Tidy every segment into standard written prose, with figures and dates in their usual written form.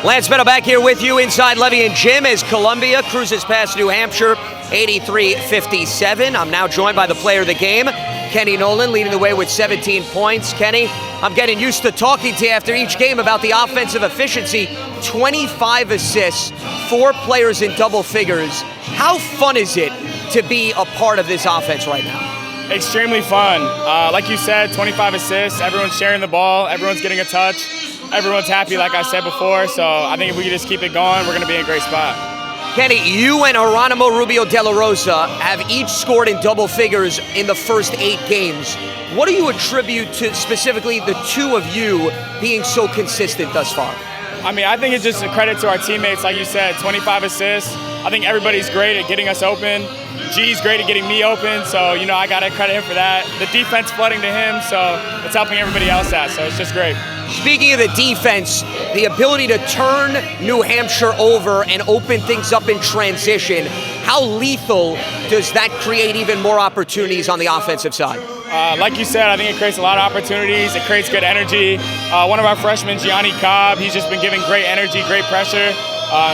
Lance Meadow back here with you inside Levy and Jim as Columbia cruises past New Hampshire, 83-57. I'm now joined by the player of the game, Kenny Noland, leading the way with 17 points. Kenny, I'm getting used to talking to you after each game about the offensive efficiency. 25 assists, 4 players in double figures. How fun is it to be a part of this offense right now? Extremely fun. Like you said, 25 assists, everyone's sharing the ball, everyone's getting a touch, everyone's happy like I said before, so I think if we can just keep it going, we're going to be in a great spot. Kenny, you and Geronimo Rubio De La Rosa have each scored in double figures in the first 8 games. What do you attribute to specifically the two of you being so consistent thus far? I mean, I think it's just a credit to our teammates. Like you said, 25 assists. I think everybody's great at getting us open. G's great at getting me open, so, you know, I got to credit him for that. The defense flooding to him, so it's helping everybody else out, so it's just great. Speaking of the defense, the ability to turn New Hampshire over and open things up in transition, how lethal does that create even more opportunities on the offensive side? Like you said, I think it creates a lot of opportunities. It creates good energy. One of our freshmen, Gianni Cobb, he's just been giving great energy, great pressure.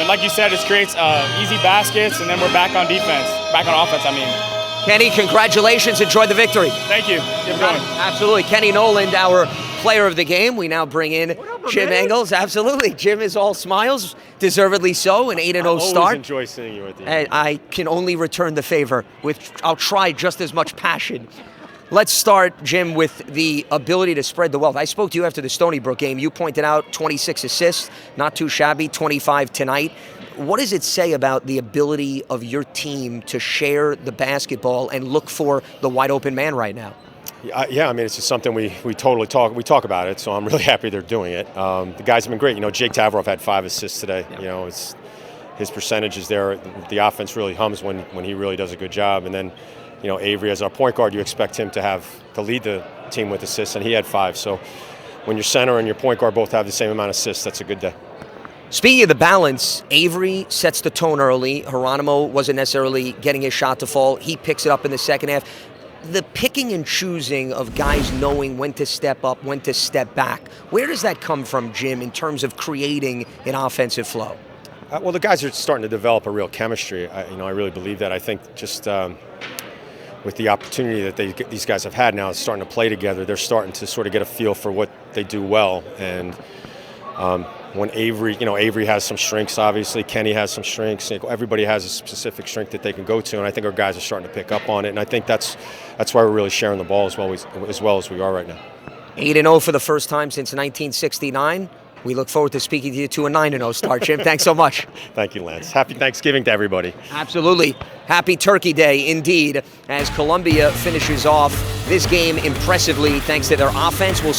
Like you said, it creates easy baskets, and then we're back on defense, back on offense, I mean. Kenny, congratulations. Enjoy the victory. Thank you. Keep going. Absolutely. Kenny Noland, our player of the game. We now bring in Jim Engles. Absolutely. Jim is all smiles, deservedly so, an 8-0 start. I always enjoy seeing you at the end. And I can only return the favor, with I'll try just as much passion. Let's start, Jim, with the ability to spread the wealth. I spoke to you after the Stony Brook game. You pointed out 26 assists, not too shabby, 25 tonight. What does it say about the ability of your team to share the basketball and look for the wide open man right now? Yeah, I mean, it's just something we totally talk about it, so I'm really happy they're doing it. The guys have been great. You know, Jake Tavaroff had 5 assists today. Yeah. You know, his percentage is there. The offense really hums when he really does a good job. And then, you know, Avery, as our point guard, you expect him to lead the team with assists, and he had 5. So when your center and your point guard both have the same amount of assists, that's a good day. Speaking of the balance, Avery sets the tone early. Geronimo wasn't necessarily getting his shot to fall. He picks it up in the second half. The picking and choosing of guys knowing when to step up, when to step back, where does that come from, Jim, in terms of creating an offensive flow? Well, the guys are starting to develop a real chemistry. I really believe that. I think just with the opportunity that these guys have had now, starting to play together, they're starting to sort of get a feel for what they do well. And when Avery has some strengths, obviously, Kenny has some strengths. Everybody has a specific strength that they can go to, and I think our guys are starting to pick up on it. And I think that's why we're really sharing the ball as well as we are right now. 8-0 for the first time since 1969. We look forward to speaking to you to a 9-0 start, Jim. Thanks so much. Thank you, Lance. Happy Thanksgiving to everybody. Absolutely. Happy Turkey Day, indeed, as Columbia finishes off this game impressively thanks to their offense. We'll